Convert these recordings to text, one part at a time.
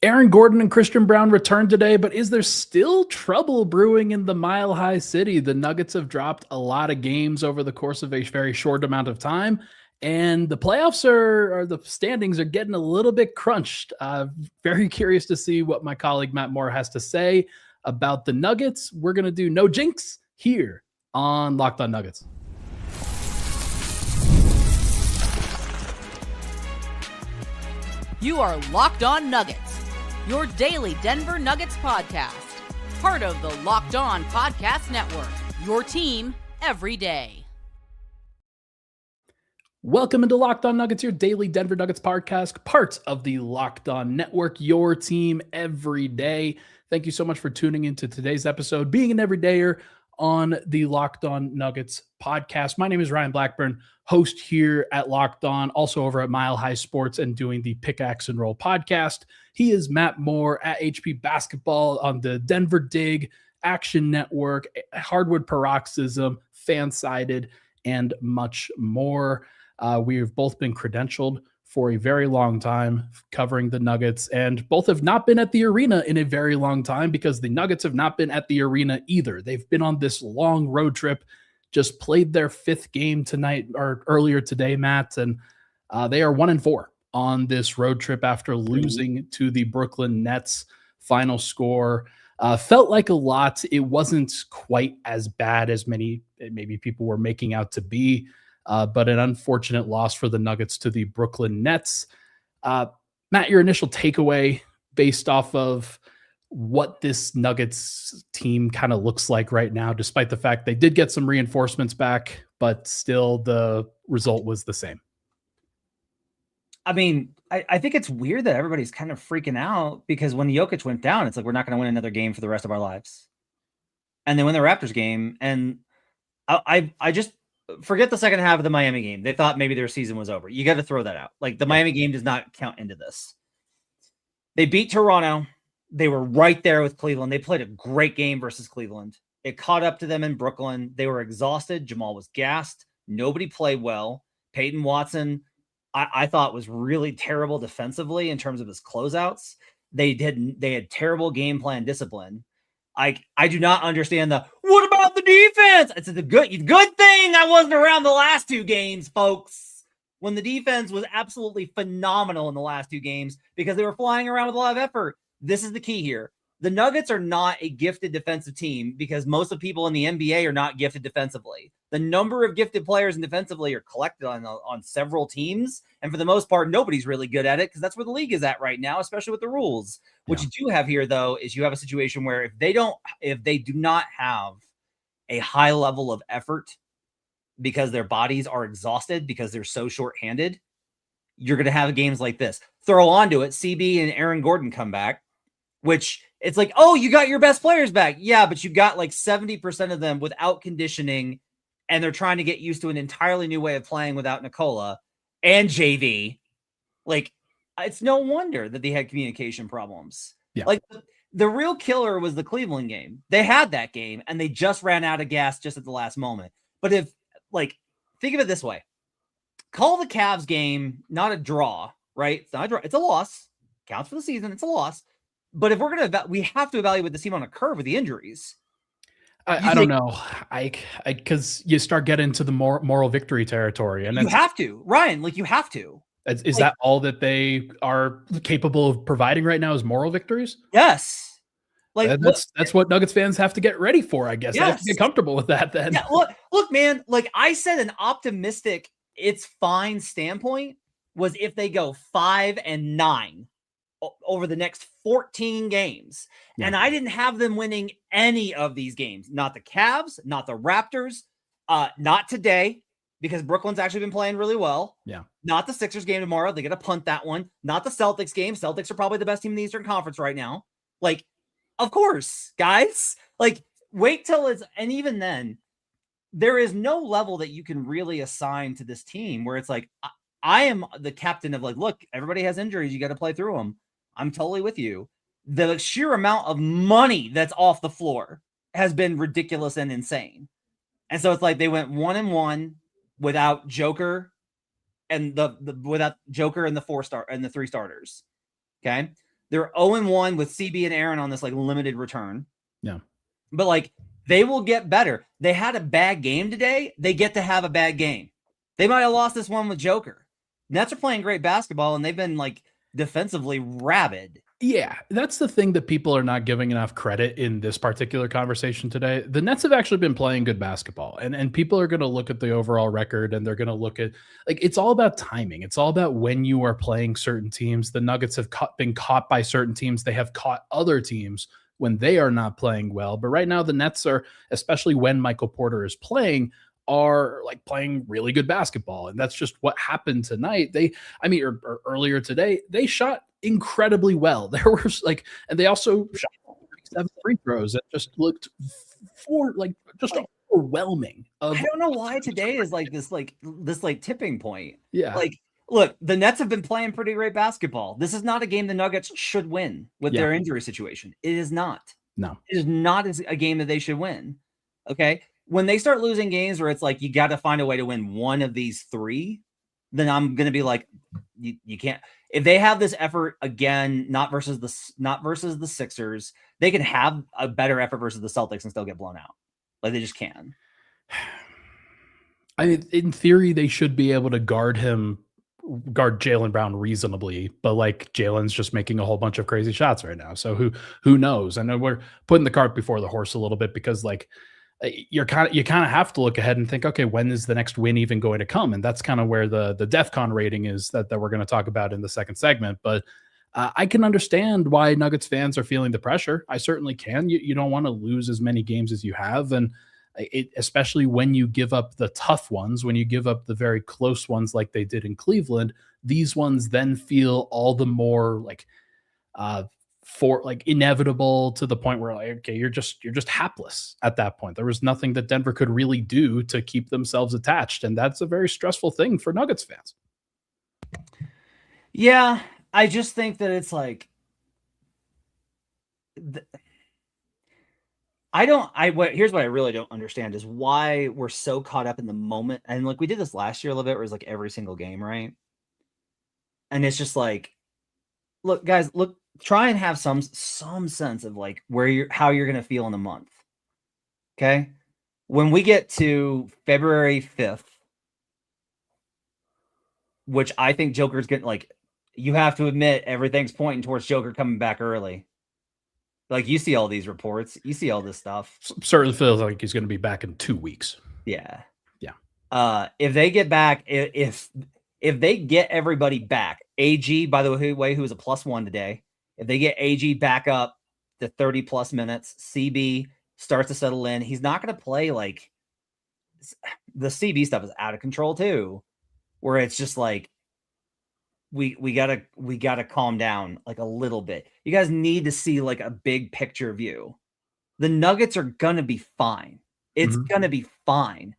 Gordon and Christian Braun returned today, but is there still trouble brewing in the Mile High City? The Nuggets have dropped a lot of games over the course of a very short amount of time, and the playoffs or the standings are getting a little bit crunched. Very curious to see what my colleague Matt Moore has to say about the Nuggets. We're going to do No Jinx here on Locked On Nuggets. You are Locked On Nuggets, your daily Denver Nuggets podcast. Part of the Locked On Podcast Network, your team every day. Welcome into Locked On Nuggets, your daily Denver Nuggets podcast, part of the Locked On Network, your team every day. Thank you so much for tuning into today's episode, being an everydayer on the Locked On Nuggets podcast. My name is Ryan Blackburn, host here at Locked On, also over at Mile High Sports and doing the Pickaxe and Roll podcast. He is Matt Moore at HP Basketball on the Denver Dig, Action Network, Hardwood Paroxysm, Fansided, and much more. We have both been credentialed for a very long time covering the Nuggets, and both have not been at the arena in a very long time because the Nuggets have not been at the arena either. They've been on this long road trip, just played their fifth game tonight or earlier today, Matt, and they are 1-4 on this road trip after losing to the Brooklyn Nets. Final score felt like a lot. It wasn't quite as bad as maybe people were making out to be. But an unfortunate loss for the Nuggets to the Brooklyn Nets. Matt, your initial takeaway based off of what this Nuggets team kind of looks like right now, despite the fact they did get some reinforcements back, but still the result was the same. I mean, I think it's weird that everybody's kind of freaking out because when Jokic went down, it's like, we're not going to win another game for the rest of our lives. And then when the Raptors game, and I just, forget the second half of the Miami game. They thought maybe their season was over. You got to throw that out. Like, the Miami game does not count into this. They beat Toronto. They were right there with Cleveland. They played a great game versus Cleveland. It caught up to them in Brooklyn. They were exhausted. Jamal was gassed. Nobody played well. Peyton Watson, I thought, was really terrible defensively in terms of his closeouts. They had terrible game plan discipline. I do not understand what about the defense? It's a good thing I wasn't around the last two games, folks, when the defense was absolutely phenomenal in the last two games because they were flying around with a lot of effort. This is the key here. The Nuggets are not a gifted defensive team because most of the people in the NBA are not gifted defensively. The number of gifted players defensively are collected on several teams. And for the most part, nobody's really good at it because that's where the league is at right now, especially with the rules. What you do have here, though, is you have a situation where if they do not have a high level of effort because their bodies are exhausted because they're so shorthanded, you're going to have games like this. Throw onto it, CB and Aaron Gordon come back, which it's like, oh, you got your best players back. Yeah, but you got like 70% of them without conditioning, and they're trying to get used to an entirely new way of playing without Nikola and JV. Like, it's no wonder that they had communication problems. Yeah. Like, the real killer was the Cleveland game. They had that game, and they just ran out of gas just at the last moment. But think of it this way. Call the Cavs game not a draw, right? It's not a draw. It's a loss. Counts for the season. It's a loss. But if we're going to, we have to evaluate the team on a curve with the injuries. I don't know. Because you start getting into the moral victory territory. And you have to, Ryan, you have to. Is that all that they are capable of providing right now is moral victories? Yes. That's what Nuggets fans have to get ready for, I guess. Yes. They have to get comfortable with that then. Yeah, look, man, I said an optimistic, it's fine standpoint was if they go 5-9 over the next 14 games. Yeah. And I didn't have them winning any of these games. Not the Cavs, not the Raptors, not today, because Brooklyn's actually been playing really well. Yeah. Not the Sixers game tomorrow. They got to punt that one. Not the Celtics game. Celtics are probably the best team in the Eastern Conference right now. Of course, guys. Wait till and even then, there is no level that you can really assign to this team where it's I am the captain of look, everybody has injuries. You got to play through them. I'm totally with you. The sheer amount of money that's off the floor has been ridiculous and insane. And so it's they went 1-1 without Joker and without Joker and the 4-star and the 3 starters. Okay. They're 0-1 with CB and Aaron on this like limited return. Yeah. But like they will get better. They had a bad game today. They get to have a bad game. They might have lost this one with Joker. Nets are playing great basketball, and they've been like defensively rabid. Yeah, that's the thing that people are not giving enough credit in this particular conversation today. The Nets have actually been playing good basketball, and people are going to look at the overall record, and they're going to look at, like, it's all about timing. It's all about when you are playing certain teams. The Nuggets have been caught by certain teams. They have caught other teams when they are not playing well. But right now, the Nets are, especially when Michael Porter is playing, are like playing really good basketball. And that's just what happened tonight. Or earlier today, they shot incredibly well. There was like, and they also shot 7 free throws that just looked just overwhelming. I don't know why today is like this tipping point. Yeah. Like, look, the Nets have been playing pretty great basketball. This is not a game the Nuggets should win with their injury situation. It is not. No. It is not a game that they should win. Okay? When they start losing games where it's like you got to find a way to win one of these 3, then I'm going to be like, you can't. If they have this effort again, not versus the Sixers, they can have a better effort versus the Celtics and still get blown out. Like they just can. I mean, in theory, they should be able to guard Jaylen Brown reasonably, but like Jalen's just making a whole bunch of crazy shots right now. So who knows? I know we're putting the cart before the horse a little bit, because like you kind of have to look ahead and think, okay, when is the next win even going to come? And that's kind of where the Defcon rating is that we're going to talk about in the second segment. But I can understand why Nuggets fans are feeling the pressure. I certainly can. You don't want to lose as many games as you have. And especially when you give up the tough ones, when you give up the very close ones like they did in Cleveland, these ones then feel all the more like inevitable, to the point where like, okay, you're just hapless at that point. There was nothing that Denver could really do to keep themselves attached, and that's a very stressful thing for Nuggets fans. Yeah, I just think that it's like here's what I really don't understand is why we're so caught up in the moment. And like we did this last year a little bit, where it's like every single game, right? And it's just like, look, guys, try and have some sense of like how you're going to feel in a month. Okay. When we get to February 5th, which I think Joker's getting, like, you have to admit everything's pointing towards Joker coming back early. Like, you see all these reports, you see all this stuff. Certainly feels like he's going to be back in 2 weeks. Yeah. Yeah. If they get back, if they get everybody back, AG, by the way, who was a +1 today, if they get AG back up to 30 plus minutes, CB starts to settle in. He's not going to play like the CB stuff is out of control too, where it's just like, we gotta calm down like a little bit. You guys need to see like a big picture view. The Nuggets are going to be fine. It's going to be fine.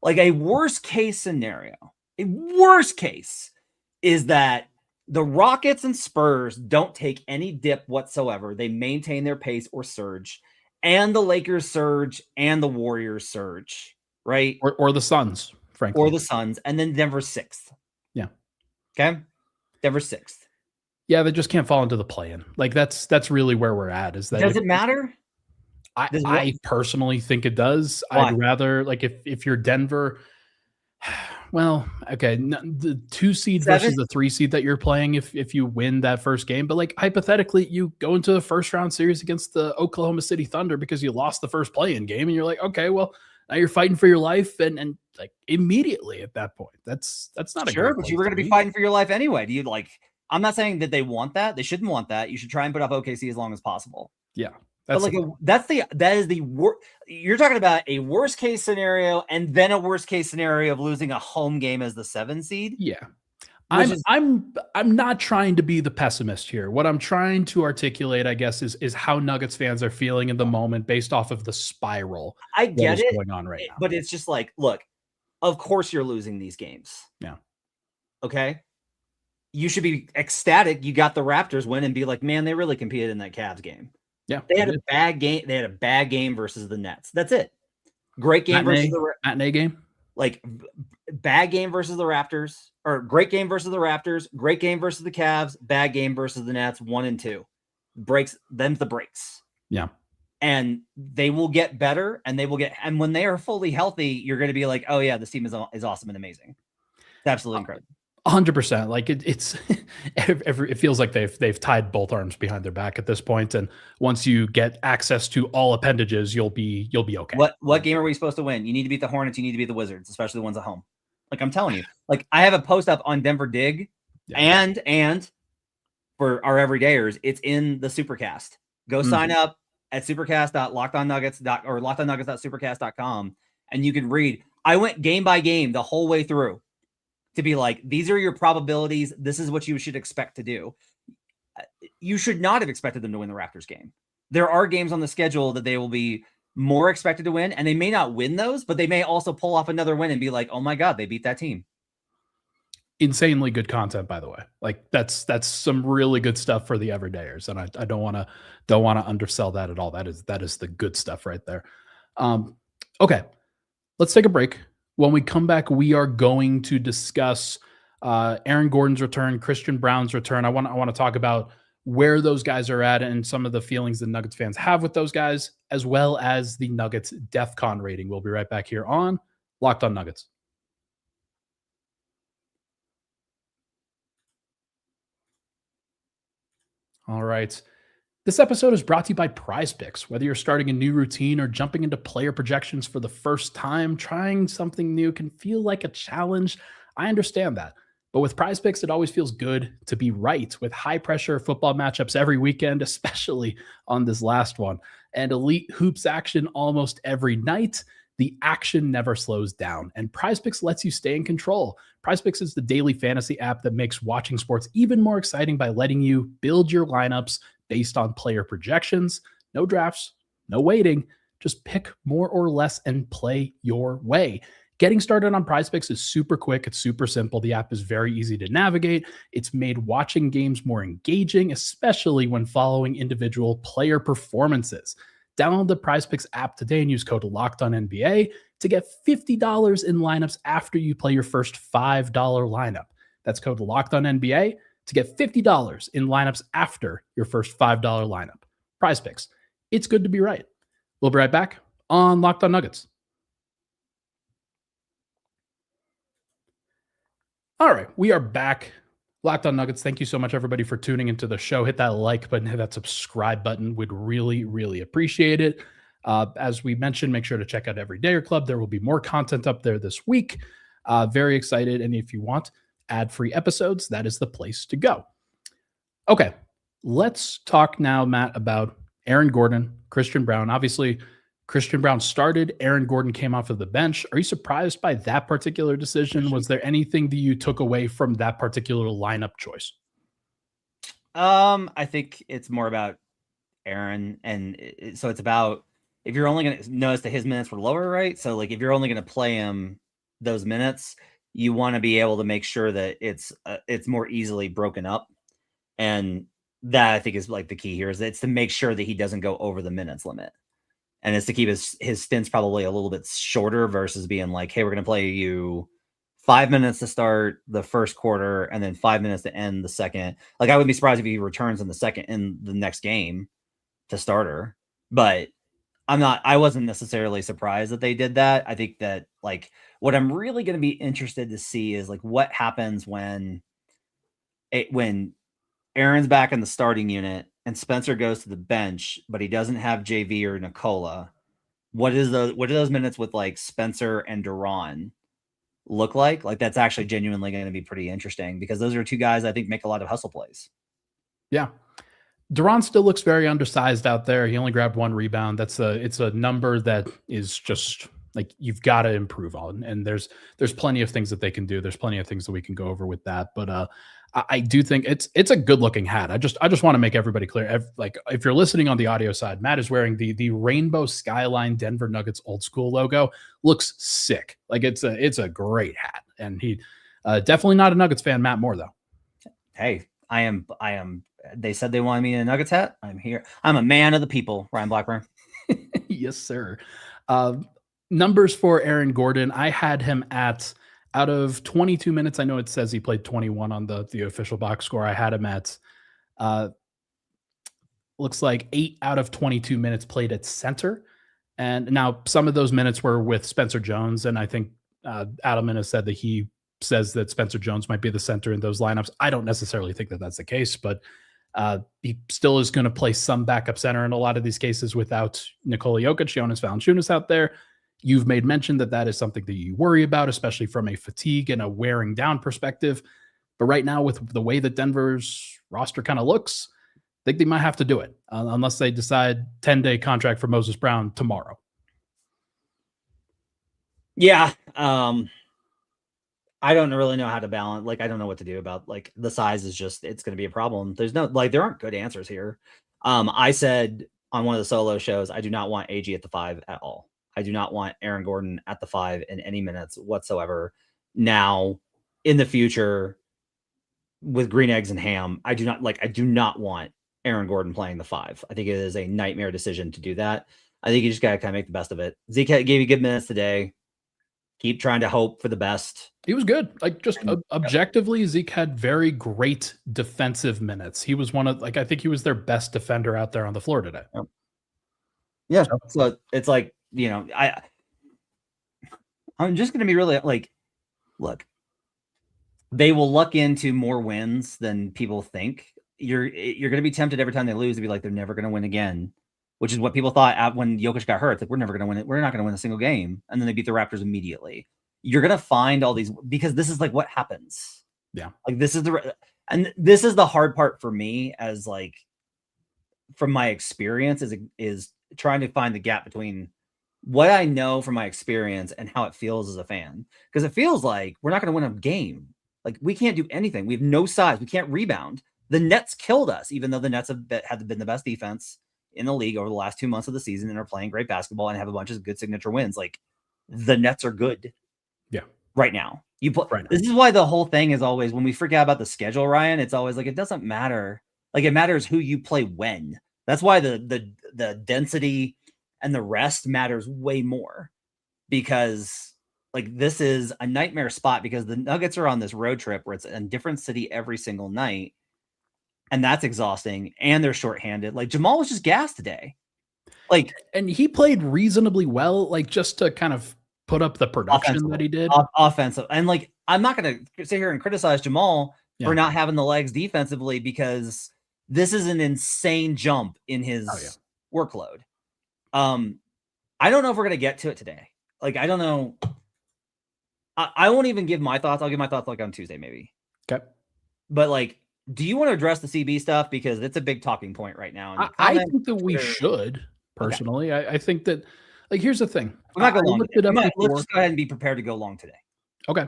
Like a worst case scenario, is that the Rockets and Spurs don't take any dip whatsoever. They maintain their pace or surge, and the Lakers surge and the Warriors surge, right? Or the Suns, frankly. Or the Suns, and then Denver's 6th. Yeah. Okay? Denver's 6th. Yeah, they just can't fall into the play-in. Like that's really where we're at. Is that does it matter? I personally think it does. Why? I'd rather, like, if you're Denver, well, okay, the 2 seed versus the 3 seed that you're playing, if you win that first game, but like hypothetically, you go into the first round series against the Oklahoma City Thunder because you lost the first play-in game, and you're like, okay, well, now you're fighting for your life, and like immediately at that point, that's not sure, but you were going to be fighting for your life anyway. Do you like? I'm not saying that they want that. They shouldn't want that. You should try and put up OKC as long as possible. Yeah. But like that is the worst. You're talking about a worst case scenario, and then a worst case scenario of losing a home game as the 7 seed. Yeah, I'm not trying to be the pessimist here. What I'm trying to articulate, I guess, is how Nuggets fans are feeling in the moment based off of the spiral. I get it going on right now, but it's just like, look, of course you're losing these games. Yeah. Okay. You should be ecstatic. You got the Raptors win and be like, man, they really competed in that Cavs game. Yeah, they had a bad game. They had a bad game versus the Nets. That's it. Great game versus the matinee game. Like bad game versus the Raptors, or great game versus the Raptors, great game versus the Cavs, bad game versus the Nets, 1 and 2. Them's the breaks. Yeah. And they will get better, and and when they are fully healthy, you're going to be like, oh yeah, this team is awesome and amazing. It's absolutely incredible. 100%. Like it's it feels like they've tied both arms behind their back at this point, and once you get access to all appendages, you'll be okay. What game are we supposed to win? You need to beat the Hornets. You need to beat the Wizards, especially the ones at home. Like I'm telling you, like I have a post up on Denver Dig, and for our everydayers, it's in the Supercast. Go sign up at supercast.lockedonnuggets or lockedonnuggets.supercast.com, and you can read. I went game by game the whole way through to be like, these are your probabilities. This is what you should expect to do. You should not have expected them to win the Raptors game. There are games on the schedule that they will be more expected to win, and they may not win those, but they may also pull off another win and be like, oh my God, they beat that team. Insanely good content, by the way. Like that's some really good stuff for the everydayers, and I don't want to undersell that at all. That is the good stuff right there. Okay, let's take a break. When we come back, we are going to discuss Aaron Gordon's return, Christian Braun's return. I want to talk about where those guys are at and some of the feelings the Nuggets fans have with those guys, as well as the Nuggets Defcon rating. We'll be right back here on Locked On Nuggets. All right. This episode is brought to you by PrizePicks. Whether you're starting a new routine or jumping into player projections for the first time, trying something new can feel like a challenge. I understand that. But with PrizePicks, it always feels good to be right with high-pressure football matchups every weekend, especially on this last one, and elite hoops action almost every night. The action never slows down, and PrizePicks lets you stay in control. PrizePicks is the daily fantasy app that makes watching sports even more exciting by letting you build your lineups based on player projections. No drafts, no waiting. Just pick more or less and play your way. Getting started on PrizePicks is super quick. It's super simple. The app is very easy to navigate. It's made watching games more engaging, especially when following individual player performances. Download the PrizePicks app today and use code LOCKEDONNBA to get $50 in lineups after you play your first $5 lineup. That's code LOCKEDONNBA to get $50 in lineups after your first $5 lineup. PrizePicks. It's good to be right. We'll be right back on Locked On Nuggets. All right, we are back. Locked On Nuggets. Thank you so much, everybody, for tuning into the show. Hit that like button, hit that subscribe button. We'd really, really appreciate it. As we mentioned, make sure to check out Everydayer Club. There will be more content up there this week. Very excited. And if you want ad-free episodes, that is the place to go. Okay, let's talk now, Matt, about Aaron Gordon, Christian Braun. Obviously, Christian Braun started. Aaron Gordon came off of the bench. Are you surprised by that particular decision? Was there anything that you took away from that particular lineup choice? I think it's more about Aaron. And so it's about, if you're only going to notice that his minutes were lower, right? So like, if you're only going to play him those minutes, you want to be able to make sure that it's more easily broken up. And that I think is like the key here, is it's to make sure that he doesn't go over the minutes limit. And it's to keep his stints probably a little bit shorter versus being like, hey, we're going to play you 5 minutes to start the first quarter and then 5 minutes to end the second. Like, I wouldn't be surprised if he returns in the next game to starter. But I wasn't necessarily surprised that they did that. I think that, like, what I'm really going to be interested to see is like what happens when Aaron's back in the starting unit and Spencer goes to the bench, but he doesn't have JV or Nikola. What do those minutes with like Spencer and Duran look like? Like, that's actually genuinely going to be pretty interesting, because those are two guys I think make a lot of hustle plays. Yeah. Duran still looks very undersized out there. He only grabbed 1 rebound. It's a number that is just like, you've got to improve on. And there's plenty of things that they can do. There's plenty of things that we can go over with that. But I do think it's a good looking hat. I just want to make everybody clear. Like, if you're listening on the audio side, Matt is wearing the rainbow skyline Denver Nuggets old school logo. Looks sick. Like, it's a great hat. And he definitely not a Nuggets fan. Matt Moore, though. Hey, I am. They said they wanted me in a Nuggets hat. I'm here. I'm a man of the people. Ryan Blackburn. Yes, sir. Numbers for Aaron Gordon. I had him at Out of 22 minutes, I know it says he played 21 on the official box score. I had him at looks like 8 out of 22 minutes played at center. And now some of those minutes were with Spencer Jones. And I think Adelman has said that he says that Spencer Jones might be the center in those lineups. I don't necessarily think that that's the case, but he still is going to play some backup center in a lot of these cases without Nikola Jokic, Jonas Valanciunas out there. You've made mention that that is something that you worry about, especially from a fatigue and a wearing down perspective. But right now, with the way that Denver's roster kind of looks, I think they might have to do it unless they decide 10-day contract for Moses Brown tomorrow. Yeah. I don't really know how to balance. Like, I don't know what to do about, like, the size is just, it's going to be a problem. There's no, like, there aren't good answers here. I said on one of the solo shows, I do not want AG at the 5 at all. I do not want Aaron Gordon at the 5 in any minutes whatsoever. Now, in the future, with green eggs and ham, I do not want Aaron Gordon playing the 5. I think it is a nightmare decision to do that. I think you just got to kind of make the best of it. Zeke gave you good minutes today. Keep trying to hope for the best. He was good. Like, just objectively, Zeke had very great defensive minutes. He was one of, like, I think he was their best defender out there on the floor today. Yeah. So it's like, you know, I'm just going to be really like, look, they will luck into more wins than people think. You're going to be tempted every time they lose to be like, they're never going to win again, which is what people thought when Jokic got hurt. It's like, we're never going to win it. We're not going to win a single game. And then they beat the Raptors immediately. You're going to find all these, because this is like what happens. Yeah. Like, this is the hard part for me, as like, from my experience, is trying to find the gap between what I know from my experience and how it feels as a fan. Because it feels like we're not going to win a game. Like, we can't do anything. We have no size. We can't rebound. The Nets killed us, even though the Nets had been the best defense in the league over the last 2 months of the season and are playing great basketball and have a bunch of good signature wins. Like, the Nets are good. Yeah. Right now. This is why the whole thing is always, when we freak out about the schedule, Ryan, it's always like, it doesn't matter. Like, it matters who you play when. That's why the density and the rest matters way more, because like, this is a nightmare spot because the Nuggets are on this road trip where it's in a different city every single night. And that's exhausting. And they're shorthanded. Like, Jamal was just gassed today. Like, and he played reasonably well, like, just to kind of put up the production that he did. Offensive. And like, I'm not going to sit here and criticize Jamal for not having the legs defensively, because this is an insane jump in his workload. I don't know if we're going to get to it today. Like, I don't know. I won't even give my thoughts. I'll give my thoughts like on Tuesday, maybe. Okay. But like, do you want to address the CB stuff? Because it's a big talking point right now. I think that we should, personally. Okay. I think that, like, here's the thing. I'm not going long. Let's just go ahead and be prepared to go long today. Okay.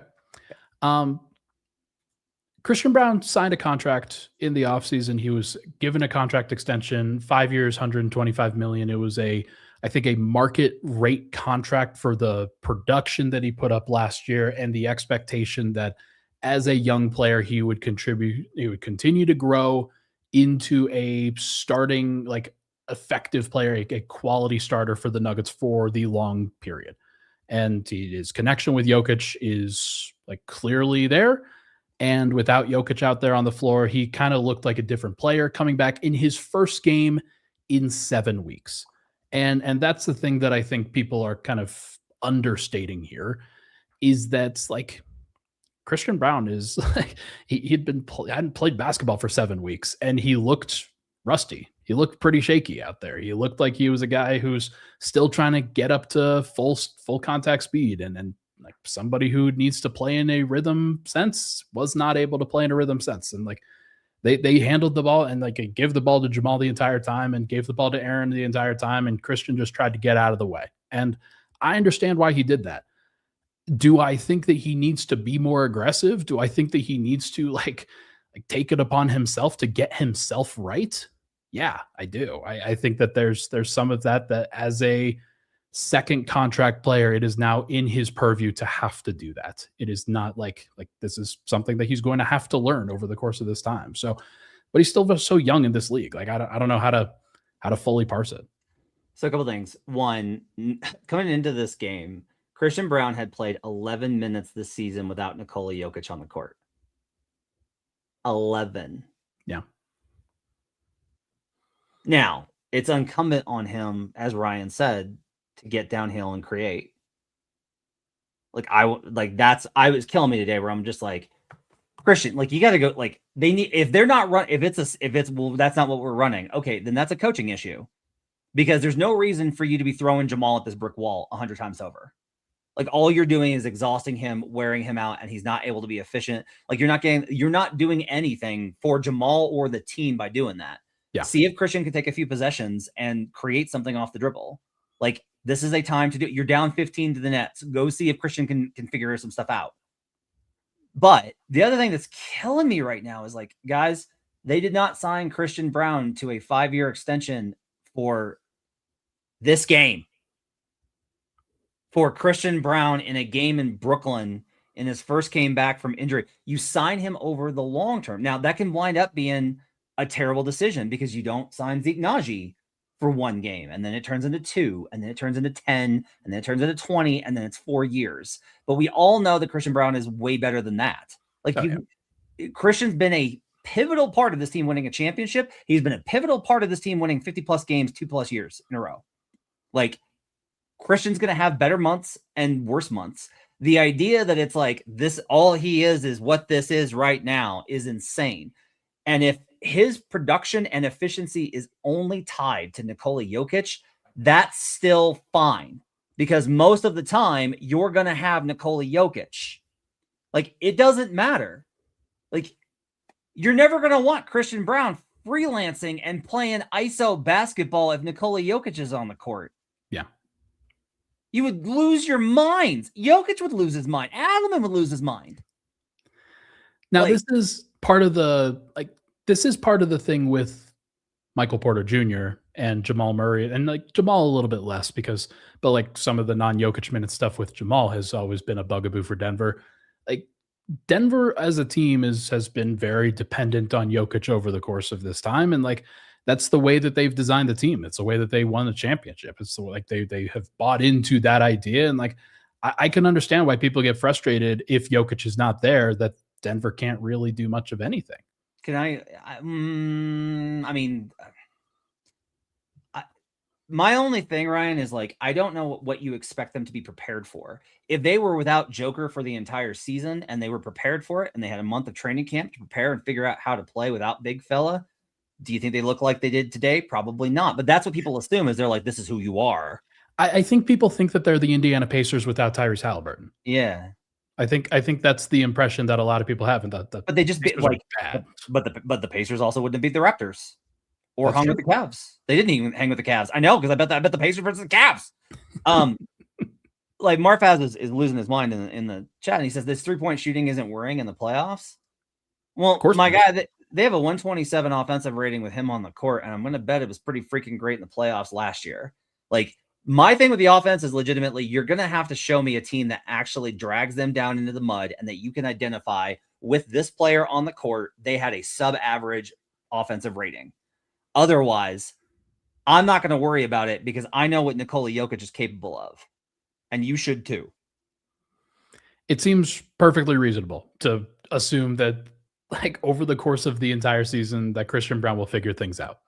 Christian Braun signed a contract in the offseason. He was given a contract extension, 5 years, $125 million. It was I think a market rate contract for the production that he put up last year, and the expectation that as a young player, he would contribute, he would continue to grow into a starting, like, effective player, a quality starter for the Nuggets for the long period. And his connection with Jokic is, like, clearly there. And without Jokic out there on the floor, he kind of looked like a different player coming back in his first game in 7 weeks. And that's the thing that I think people are kind of understating here, is that, like, Christian Braun is like, he hadn't played basketball for 7 weeks, and he looked rusty. He looked pretty shaky out there. He looked like he was a guy who's still trying to get up to full contact speed, and like, somebody who needs to play in a rhythm sense was not able to play in a rhythm sense. And like, they handled the ball and like gave the ball to Jamal the entire time and gave the ball to Aaron the entire time, and Christian just tried to get out of the way. And I understand why he did that. Do I think that he needs to be more aggressive? Do I think that he needs to like take it upon himself to get himself right? Yeah, I do. I think that there's some of that as a second contract player, it is now in his purview to have to do that. It is not like this is something that he's going to have to learn over the course of this time. So, but he's still so young in this league. Like, I don't know how to fully parse it. So a couple things. One, coming into this game, Christian Braun had played 11 minutes this season without Nikola Jokic on the court. 11. Yeah. Now, it's incumbent on him, as Ryan said, to get downhill and create. I was killing me today where I'm just like, Christian, like, you got to go, like, they need, if they're not run, if it's, well, that's not what we're running. Okay, then that's a coaching issue, because there's no reason for you to be throwing Jamal at this brick wall 100 times over. Like, all you're doing is exhausting him, wearing him out, and he's not able to be efficient. Like, you're not doing anything for Jamal or the team by doing that. Yeah. See if Christian can take a few possessions and create something off the dribble. Like, this is a time to do it. You're down 15 to the Nets. Go see if Christian can figure some stuff out. But the other thing that's killing me right now is, like, guys, they did not sign Christian Braun to a 5-year extension for this game. For Christian Braun in a game in Brooklyn in his first game back from injury. You sign him over the long term. Now, that can wind up being a terrible decision, because you don't sign Zeke Naji for 1 game, and then it turns into 2, and then it turns into 10, and then it turns into 20, and then it's 4 years. But we all know that Christian Braun is way better than that. Like, Christian's been a pivotal part of this team winning a championship. He's been a pivotal part of this team winning 50+ games 2+ years in a row. Like, Christian's going to have better months and worse months. The idea that it's like this, all he is what this is right now, is insane. And if his production and efficiency is only tied to Nikola Jokic, that's still fine, because most of the time you're going to have Nikola Jokic. Like, it doesn't matter. Like, you're never going to want Christian Braun freelancing and playing ISO basketball if Nikola Jokic is on the court. Yeah. You would lose your minds. Jokic would lose his mind. Adelman would lose his mind. Now, this is part of the, this is part of the thing with Michael Porter Jr. and Jamal Murray, and like Jamal a little bit less, but like some of the non-Jokic minute stuff with Jamal has always been a bugaboo for Denver. Like, Denver as a team has been very dependent on Jokic over the course of this time, and like, that's the way that they've designed the team. It's the way that they won the championship. It's the, like, they have bought into that idea, and like, I can understand why people get frustrated if Jokic is not there, that Denver can't really do much of anything. My only thing, Ryan, is like, I don't know what you expect them to be prepared for. If they were without Joker for the entire season and they were prepared for it, and they had a month of training camp to prepare and figure out how to play without big fella, do you think they look like they did today? Probably not. But that's what people assume, is they're like, this is who you are. I think people think that they're the Indiana Pacers without Tyrese Halliburton. Yeah. I think that's the impression that a lot of people have, and that but they just beat, like, bad. But the Pacers also wouldn't have beat the Raptors or that's hung true. With the Cavs. They didn't even hang with the Cavs. I know, because I bet the Pacers versus the Cavs. Like, Marfaz is losing his mind in the chat, and he says this 3-point shooting isn't worrying in the playoffs. Well, of course, my guy, they have a 127 offensive rating with him on the court, and I'm going to bet it was pretty freaking great in the playoffs last year. Like, my thing with the offense is legitimately, you're going to have to show me a team that actually drags them down into the mud, and that you can identify with this player on the court, they had a sub-average offensive rating. Otherwise, I'm not going to worry about it, because I know what Nikola Jokic is capable of, and you should too. It seems perfectly reasonable to assume that, like, over the course of the entire season, that Christian Braun will figure things out.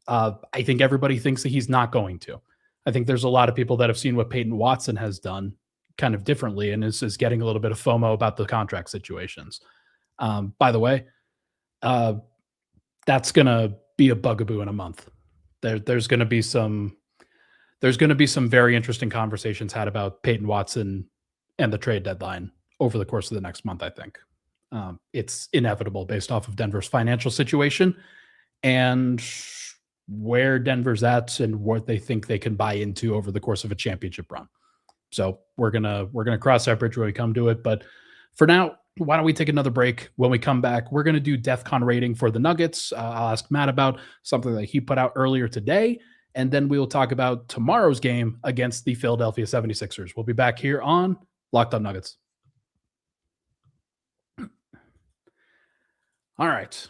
I think everybody thinks that he's not going to. I think there's a lot of people that have seen what Peyton Watson has done kind of differently, and is getting a little bit of FOMO about the contract situations. By the way, that's going to be a bugaboo in a month. There's going to be some very interesting conversations had about Peyton Watson and the trade deadline over the course of the next month. I think it's inevitable based off of Denver's financial situation and where Denver's at and what they think they can buy into over the course of a championship run. So we're gonna cross that bridge when we come to it. But for now, why don't we take another break? When we come back, we're going to do Defcon rating for the Nuggets. I'll ask Matt about something that he put out earlier today, and then we will talk about tomorrow's game against the Philadelphia 76ers. We'll be back here on Locked On Nuggets. All right.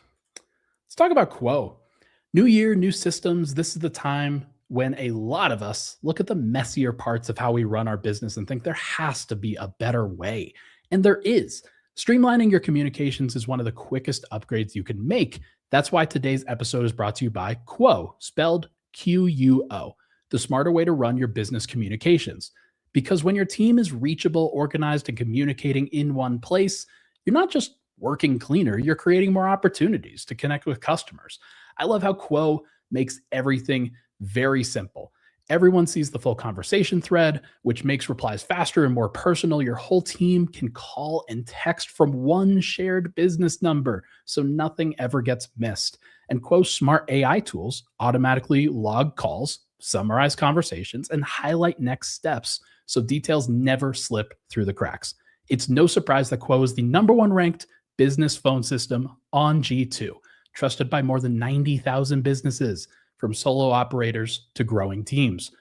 Let's talk about Quo. New year, new systems. This is the time when a lot of us look at the messier parts of how we run our business and think there has to be a better way. And there is. Streamlining your communications is one of the quickest upgrades you can make. That's why today's episode is brought to you by Quo, spelled Quo, the smarter way to run your business communications. Because when your team is reachable, organized, and communicating in one place, you're not just working cleaner, you're creating more opportunities to connect with customers. I love how Quo makes everything very simple. Everyone sees the full conversation thread, which makes replies faster and more personal. Your whole team can call and text from one shared business number, so nothing ever gets missed. And Quo's smart AI tools automatically log calls, summarize conversations, and highlight next steps, so details never slip through the cracks. It's no surprise that Quo is the #1 ranked business phone system on G2, trusted by more than 90,000 businesses, from solo operators to growing teams.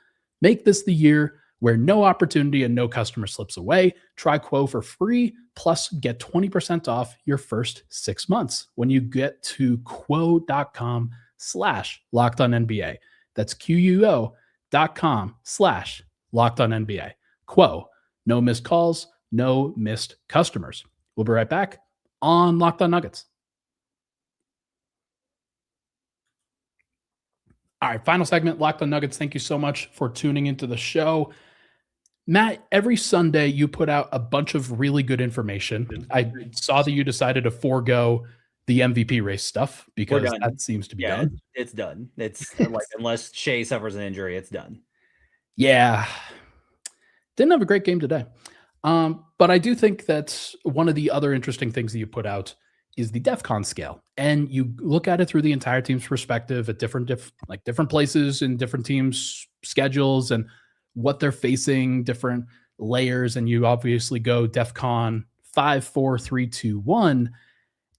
Make this the year where no opportunity and no customer slips away. Try Quo for free, plus get 20% off your first 6 months when you get to quo.com/LockedOnNBA. That's QUO.com/LockedOnNBA. Quo, no missed calls, no missed customers. We'll be right back on Locked On Nuggets. All right, final segment, Locked On Nuggets. Thank you so much for tuning into the show. Matt, every Sunday you put out a bunch of really good information. I saw that you decided to forego the MVP race stuff because that seems to be done. It's done. It's like, unless Shea suffers an injury, it's done. Yeah. Didn't have a great game today. But I do think that one of the other interesting things that you put out is the Defcon scale. And you look at it through the entire team's perspective at different places in different teams' schedules and what they're facing, different layers. And you obviously go Defcon 5, 4, 3, 2, 1.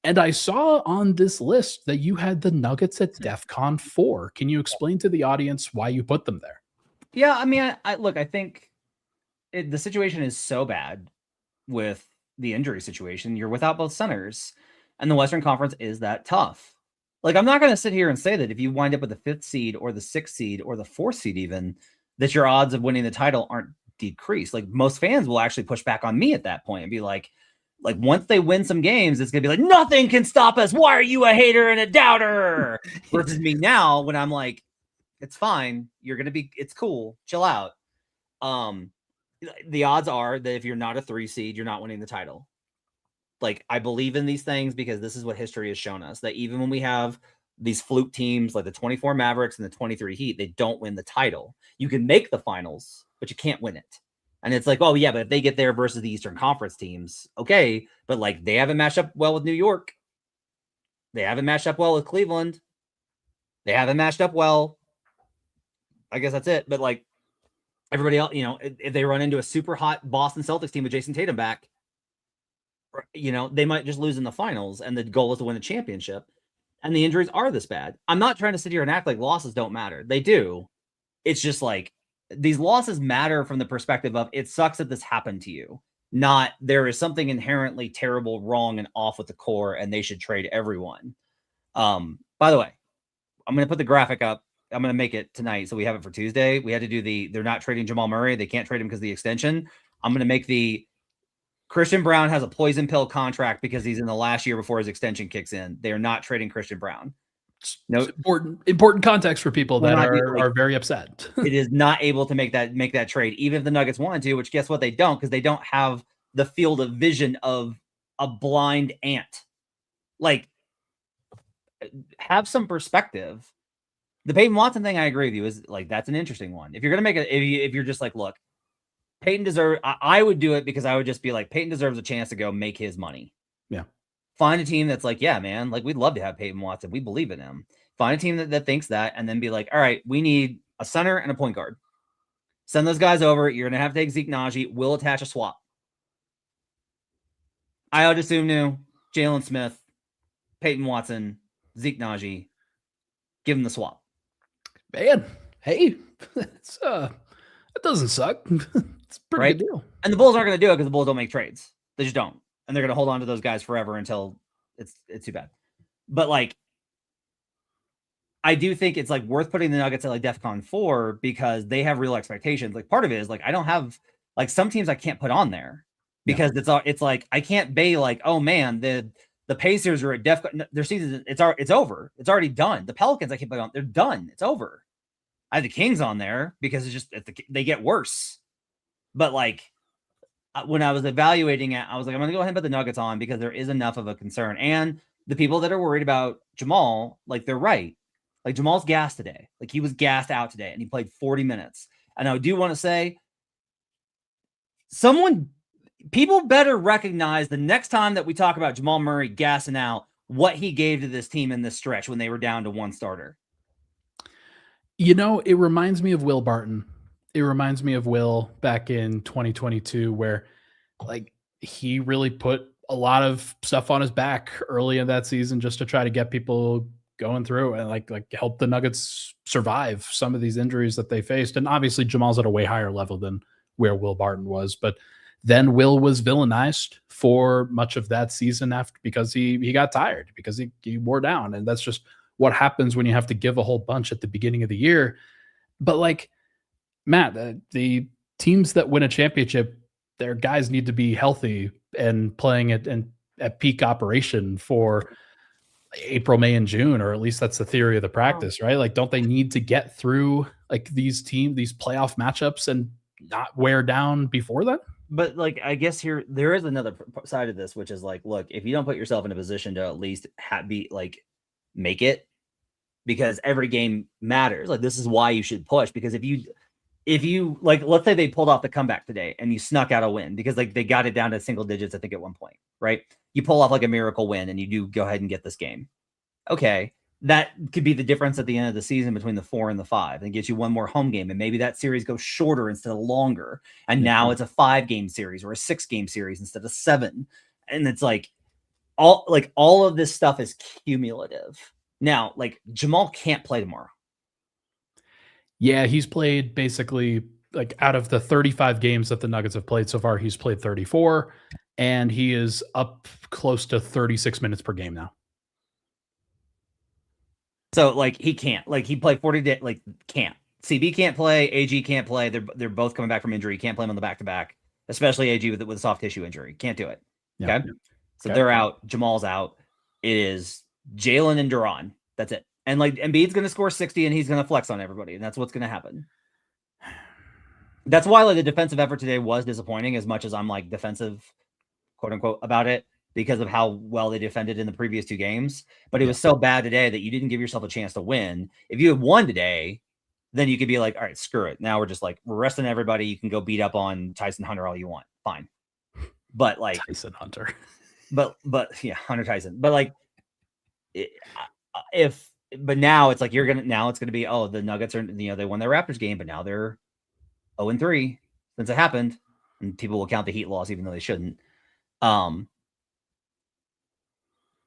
And I saw on this list that you had the Nuggets at Defcon 4. Can you explain to the audience why you put them there? Yeah, I mean, I think the situation is so bad with the injury situation. You're without both centers, and the Western Conference is that tough. Like, I'm not going to sit here and say that if you wind up with the 5th seed or the 6th seed or the 4th seed even, that your odds of winning the title aren't decreased. Like, most fans will actually push back on me at that point and be like once they win some games, it's going to be like, nothing can stop us. Why are you a hater and a doubter? Versus me now when I'm like, it's fine. It's cool. Chill out. The odds are that if you're not a 3 seed, you're not winning the title. Like, I believe in these things because this is what history has shown us, that even when we have these fluke teams like the 24 Mavericks and the 23 Heat, they don't win the title. You can make the finals, but you can't win it. And it's like, oh yeah, but if they get there versus the Eastern Conference teams, okay, but like, they haven't matched up well with New York. They haven't matched up well with Cleveland. They haven't matched up well. I guess that's it. But like, everybody else, if they run into a super hot Boston Celtics team with Jason Tatum back, they might just lose in the finals, and the goal is to win a championship. And the injuries are this bad. I'm not trying to sit here and act like losses don't matter. They do. It's just like, these losses matter from the perspective of, it sucks that this happened to you. Not, there is something inherently terrible, wrong, and off with the core, and they should trade everyone. By the way, I'm going to put the graphic up. I'm going to make it tonight, so we have it for Tuesday. We had to do they're not trading Jamal Murray. They can't trade him because of the extension. I'm going to make the Christian Braun has a poison pill contract because he's in the last year before his extension kicks in. They are not trading Christian Braun. No, important context for people that are very upset. It is not able to make that trade, even if the Nuggets wanted to, which guess what? They don't, because they don't have the field of vision of a blind ant. Like, have some perspective. The Peyton Watson thing, I agree with you, is like, that's an interesting one. If you're gonna make it, if you're just like, look, Peyton deserves, I would do it because I would just be like, Peyton deserves a chance to go make his money. Yeah. Find a team that's like, yeah, man, like, we'd love to have Peyton Watson. We believe in him. Find a team that thinks that, and then be like, all right, we need a center and a point guard. Send those guys over. You're going to have to take Zeke Naji. We'll attach a swap. I would assume new Jalen Smith, Peyton Watson, Zeke Naji. Give him the swap. Man, hey, it doesn't suck. It's a pretty good deal. And the Bulls aren't going to do it because the Bulls don't make trades. They just don't. And they're going to hold on to those guys forever until it's too bad. But like, I do think it's like worth putting the Nuggets at like Defcon 4 because they have real expectations. Like part of it is like I don't have like some teams I can't put on there because it's like I can't be like, oh man, the Pacers are at Defcon. Their season it's over. It's already done. The Pelicans I can't put on. They're done. It's over. I have the Kings on there because it's just they get worse. But like when I was evaluating it, I was like, I'm going to go ahead and put the Nuggets on because there is enough of a concern. And the people that are worried about Jamal, like they're right. Like Jamal's gassed today. Like he was gassed out today and he played 40 minutes. And I do want to say people better recognize the next time that we talk about Jamal Murray gassing out what he gave to this team in this stretch when they were down to one starter. You know, it reminds me of Will Barton. It reminds me of Will back in 2022, where like he really put a lot of stuff on his back early in that season just to try to get people going through and like help the Nuggets survive some of these injuries that they faced. And obviously Jamal's at a way higher level than where Will Barton was, but then Will was villainized for much of that season because he got tired, because he wore down. And that's just what happens when you have to give a whole bunch at the beginning of the year. But like, Matt, the teams that win a championship, their guys need to be healthy and playing at peak operation for April, May, and June, or at least that's the theory of the practice, right? Like, don't they need to get through like these playoff matchups and not wear down before that? But like, I guess there is another side of this, which is like, look, if you don't put yourself in a position to at least make it, because every game matters. Like, this is why you should push, because if you like, let's say they pulled off the comeback today and you snuck out a win because like they got it down to single digits, I think at one point, right? You pull off like a miracle win and you do go ahead and get this game. Okay. That could be the difference at the end of the season between the 4 and the 5 and get you one more home game. And maybe that series goes shorter instead of longer. And now it's a 5-game series or a 6-game series instead of 7. And it's like all of this stuff is cumulative. Now, like Jamal can't play tomorrow. Yeah, he's played basically like out of the 35 games that the Nuggets have played so far, he's played 34, and he is up close to 36 minutes per game now. So like he can't, like he played 40 days, like can't. CB can't play, AG can't play. They're both coming back from injury. Can't play them on the back-to-back, especially AG with a soft tissue injury. Can't do it. Okay. Yeah. So they're out. Jamal's out. It is Jalen and Duran. That's it. And like Embiid's going to score 60 and he's going to flex on everybody. And that's what's going to happen. That's why like the defensive effort today was disappointing, as much as I'm like defensive, quote unquote, about it, because of how well they defended in the previous 2 games. But it was so bad today that you didn't give yourself a chance to win. If you had won today, then you could be like, all right, screw it. Now we're resting everybody. You can go beat up on Tyson Hunter all you want. Fine. But like Tyson Hunter, but yeah, Hunter Tyson. But like but now it's like it's gonna be, oh, the Nuggets are, they won their Raptors game, but now they're 0-3 since it happened, and people will count the Heat loss even though they shouldn't.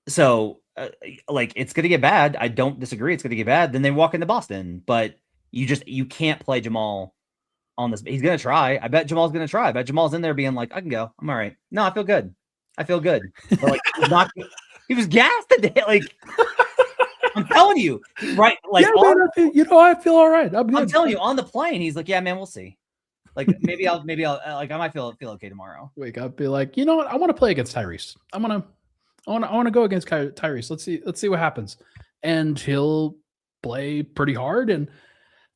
So like it's gonna get bad. I don't disagree. It's gonna get bad. Then they walk into Boston, but you can't play Jamal on this. He's gonna try. I bet Jamal's gonna try. I bet Jamal's in there being like, I can go. I'm all right. No, I feel good. But like he was gassed today. Like I'm telling you, right? Like, yeah, I feel all right. I'm telling you, on the plane, he's like, yeah, man, we'll see. Like maybe I'll like I might feel okay tomorrow. Wake up, be like, you know what? I want to play against Tyrese. I want to go against Tyrese. Let's see what happens. And he'll play pretty hard, and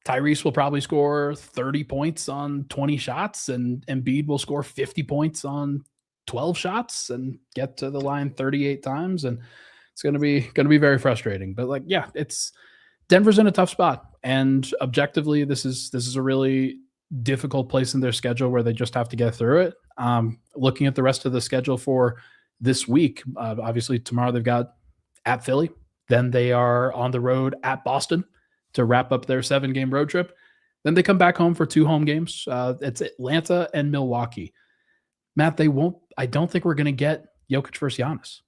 Tyrese will probably score 30 points on 20 shots, and Embiid will score 50 points on 12 shots and get to the line 38 times. And it's going to be very frustrating. But like, yeah, Denver's in a tough spot, and objectively, this is a really difficult place in their schedule where they just have to get through it. Looking at the rest of the schedule for this week, obviously tomorrow they've got at Philly, then they are on the road at Boston to wrap up their 7-game road trip. Then they come back home for 2 home games. It's Atlanta and Milwaukee. Matt, I don't think we're going to get Jokic versus Giannis.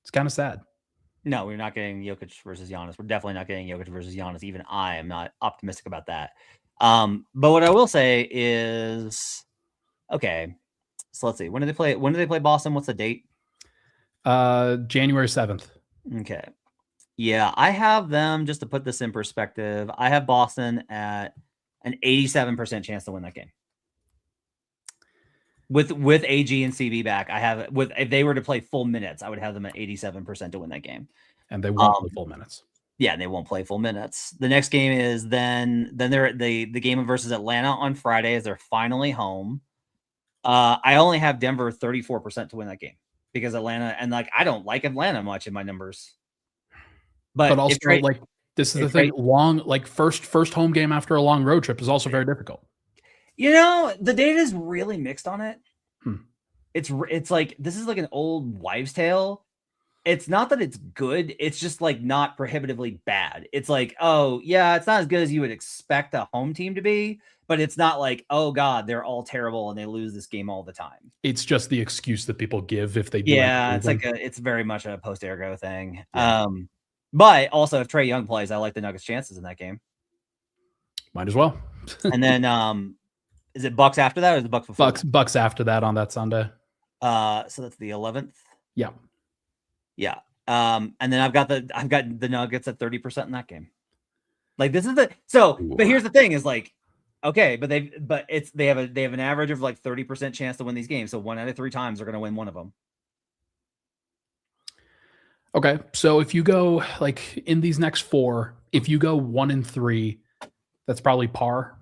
It's kind of sad. No, we're not getting Jokic versus Jonas. We're definitely not getting Jokic versus Jonas. Even I am not optimistic about that. But what I will say is, okay, so let's see. When do they play Boston? What's the date? January 7th. Okay. Yeah, I have them, just to put this in perspective, I have Boston at an 87% chance to win that game. With AG and CB back, I have if they were to play full minutes, I would have them at 87% to win that game. And they won't play full minutes. Yeah, and they won't play full minutes. The next game is then they're the game versus Atlanta on Friday as they're finally home. I only have Denver 34% to win that game because Atlanta, and like I don't like Atlanta much in my numbers. But also, like, this is the thing, long, like first home game after a long road trip is also very difficult. You know, the data is really mixed on it. It's like, this is like an old wives' tale. It's not that it's good. It's just like not prohibitively bad. It's like, oh yeah, it's not as good as you would expect a home team to be, but it's not like, oh God, they're all terrible and they lose this game all the time. It's just the excuse that people give if they do. Yeah, it's very much a post ergo thing. Yeah. But also if Trae Young plays, I like the Nuggets' chances in that game. Might as well. And then is it Bucks after that or is it Bucks before? Bucks after that on that Sunday. So that's the 11th. Yeah. Yeah. And then I've got the Nuggets at 30% in that game. Like this is but here's the thing is like, okay, but they have an average of like 30% chance to win these games. So 1 out of 3 times they're going to win one of them. Okay. So if you go like in these next 4, if you go 1-3, that's probably par.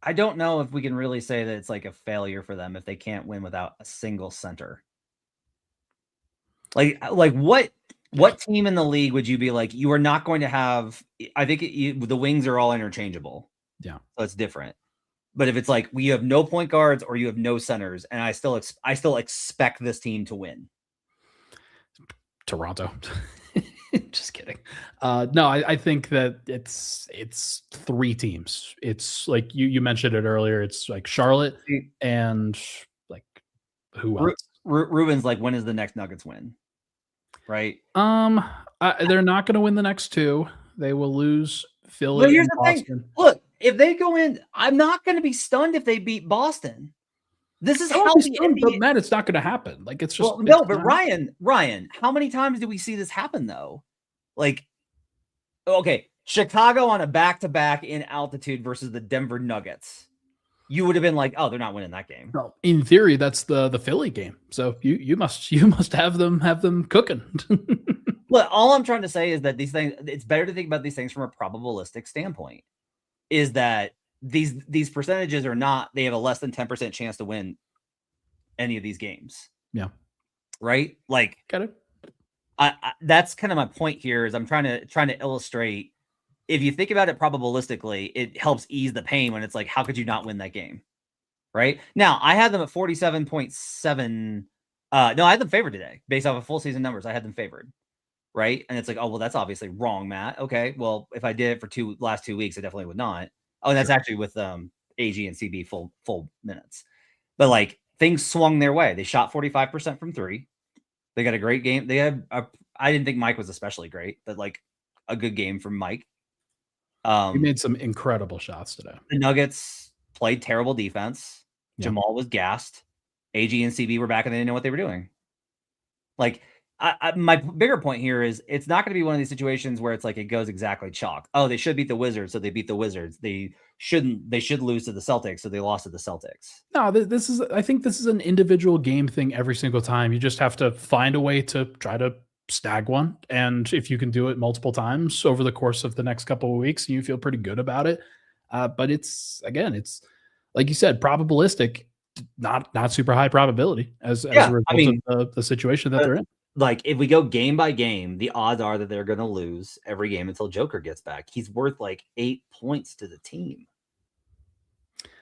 I don't know if we can really say that it's like a failure for them if they can't win without a single center. Like what team in the league would you be like, you are not going to have, I think the wings are all interchangeable. Yeah. So it's different. But if it's like, we have no point guards or you have no centers, and I still expect this team to win. Toronto. Just kidding. No, I think that it's 3 teams. It's like you mentioned it earlier. It's like Charlotte and like who else? Ruben's like, when is the next Nuggets win? Right. They're not going to win the next 2. They will lose Philly. But here's and the Boston. thing. Look, if they go in, I'm not going to be stunned if they beat Boston. This is how the NBA. But Matt, it's not going to happen. Like it's just no. But Ryan, how many times do we see this happen though? Like, okay, Chicago on a back-to-back in altitude versus the Denver Nuggets. You would have been like, oh, they're not winning that game. No, in theory, that's the Philly game. So you must have them cooking. Look, all I'm trying to say is that these things, it's better to think about these things from a probabilistic standpoint. Is that these percentages are not, they have a less than 10% chance to win any of these games. Yeah. Right? Like, got it. That's kind of my point here is I'm trying to illustrate, if you think about it probabilistically, it helps ease the pain when it's like, how could you not win that game? Right now, I had them at 47.7. No, I had them favored today based off of full season numbers. I had them favored. Right. And it's like, oh, well, that's obviously wrong, Matt. Okay. Well, if I did it for last 2 weeks, I definitely would not. Oh, and that's actually with AG and CB full minutes. But like things swung their way. They shot 45% from 3. They got a great game. They had I didn't think Mike was especially great, but like a good game from Mike. He made some incredible shots today. The Nuggets played terrible defense. Yeah. Jamal was gassed. AG and CB were back and they didn't know what they were doing. Like my bigger point here is it's not going to be one of these situations where it's like it goes exactly chalk. Oh, they should beat the Wizards, so they beat the Wizards. They should lose to the Celtics, so they lost to the Celtics. No, I think this is an individual game thing every single time. You just have to find a way to try to snag one. And if you can do it multiple times over the course of the next couple of weeks, you feel pretty good about it. But it's like you said, probabilistic, not super high probability as a result of the situation that they're in. Like if we go game by game, the odds are that they're going to lose every game until Joker gets back. He's worth like 8 points to the team.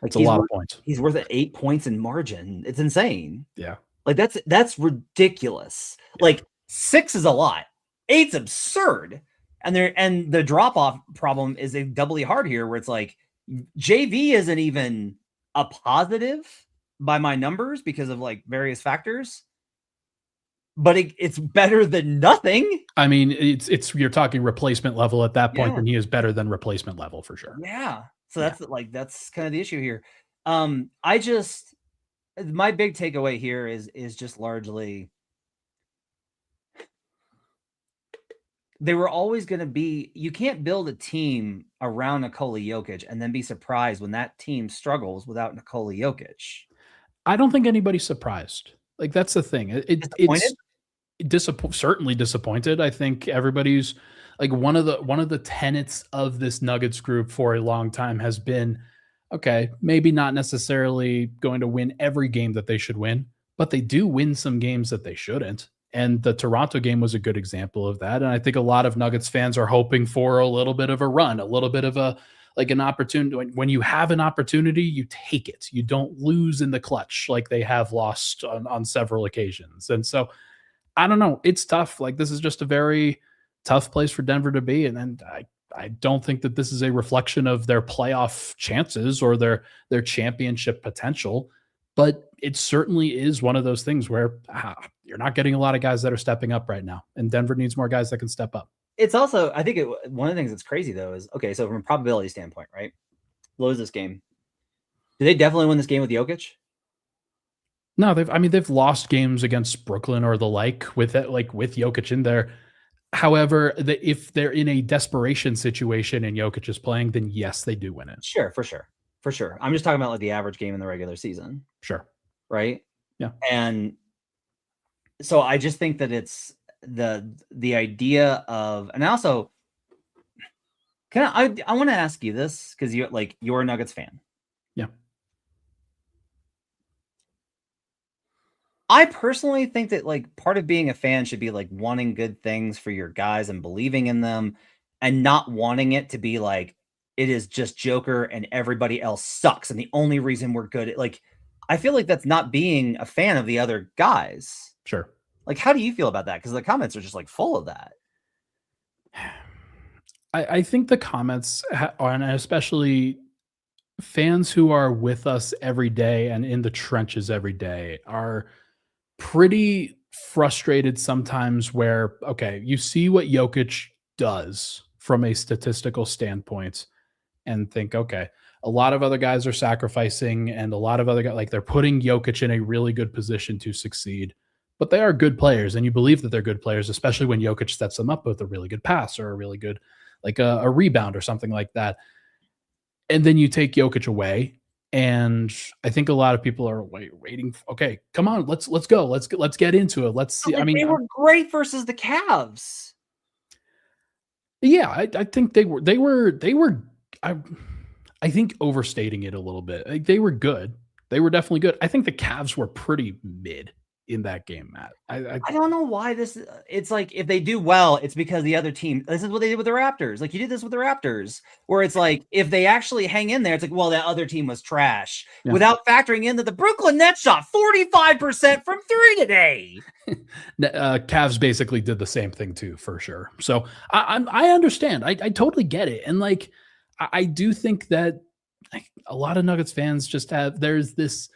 Like it's a lot of points. He's worth 8 points in margin. It's insane. Yeah. Like that's ridiculous. Yeah. Like 6 is a lot. 8's absurd. And the drop off problem is a doubly hard here where it's like JV isn't even a positive by my numbers because of like various factors. But it's better than nothing. I mean, it's you're talking replacement level at that point, and he is better than replacement level for sure. Yeah. So that's kind of the issue here. My big takeaway here is just largely they were always going to be, you can't build a team around Nikola Jokic and then be surprised when that team struggles without Nikola Jokic. I don't think anybody's surprised. Like, that's the thing. It's certainly disappointed. I think everybody's like, one of the tenets of this Nuggets group for a long time has been, okay, maybe not necessarily going to win every game that they should win, but they do win some games that they shouldn't. And the Toronto game was a good example of that. And I think a lot of Nuggets fans are hoping for a little bit of a run, a little bit of an opportunity. When you have an opportunity, you take it. You don't lose in the clutch like they have lost on several occasions. And so I don't know. It's tough. Like, this is just a very tough place for Denver to be. And I don't think that this is a reflection of their playoff chances or their championship potential. But it certainly is one of those things where you're not getting a lot of guys that are stepping up right now. And Denver needs more guys that can step up. It's also, I think one of the things that's crazy though is, okay, so from a probability standpoint, right? Lose this game. Do they definitely win this game with Jokic? No, they've lost games against Brooklyn or the like with Jokic in there. However, if they're in a desperation situation and Jokic is playing, then yes, they do win it. Sure, for sure. I'm just talking about like the average game in the regular season. Sure. Right? Yeah. And so I just think that it's the idea of, and also, I want to ask you this because you're a Nuggets fan. Yeah. I personally think that like part of being a fan should be like wanting good things for your guys and believing in them, and not wanting it to be like it is just Joker and everybody else sucks and the only reason we're good. Like, I feel like that's not being a fan of the other guys. Sure. Like, how do you feel about that? Because the comments are just like full of that. I think the comments and especially fans who are with us every day and in the trenches every day are pretty frustrated sometimes where, okay, you see what Jokic does from a statistical standpoint and think, okay, a lot of other guys are sacrificing and a lot of other guys, like, they're putting Jokic in a really good position to succeed, but they are good players. And you believe that they're good players, especially when Jokic sets them up with a really good pass or a really good, like a rebound or something like that. And then you take Jokic away. And I think a lot of people are waiting. Okay, come on, let's go. Let's get into it. Let's see. I mean, they were great versus the Cavs. Yeah, I think they were. I think overstating it a little bit. Like, they were good. They were definitely good. I think the Cavs were pretty mid in that game, Matt. I don't know why it's like, if they do well, it's because the other team, this is what they did with the Raptors. Like, you did this with the Raptors, where it's like, if they actually hang in there, it's like, well, that other team was trash, without factoring in that the Brooklyn Nets shot 45% from three today. Cavs basically did the same thing too, for sure. So I understand. I totally get it. And like, I do think that a lot of Nuggets fans just there's this,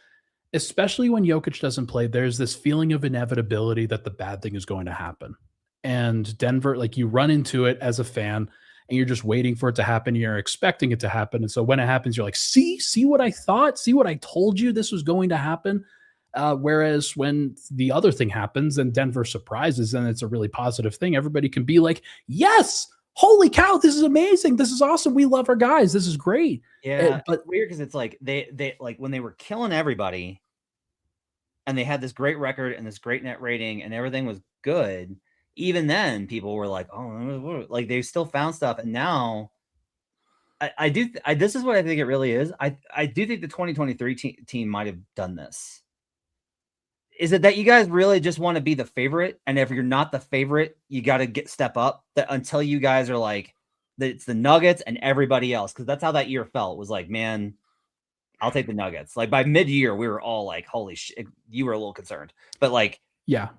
especially when Jokic doesn't play, there's this feeling of inevitability that the bad thing is going to happen. And Denver, like, you run into it as a fan and you're just waiting for it to happen. You're expecting it to happen. And so when it happens, you're like, see what I thought, see what I told you this was going to happen. Whereas when the other thing happens and Denver surprises and it's a really positive thing, everybody can be like, yes, holy cow, this is amazing. This is awesome. We love our guys. This is great. Yeah. But it's weird because it's like they like when they were killing everybody and they had this great record and this great net rating and everything was good, even then people were like, oh, like they still found stuff. And now this is what I think it really is. I do think the 2023 team might have done this. Is it that you guys really just want to be the favorite? And if you're not the favorite, you got to step up until you guys are like, it's the Nuggets and everybody else. Cause that's how that year felt. It was like, man, I'll take the Nuggets. Like by mid-year, we were all like, holy shit. You were a little concerned, but like, yeah,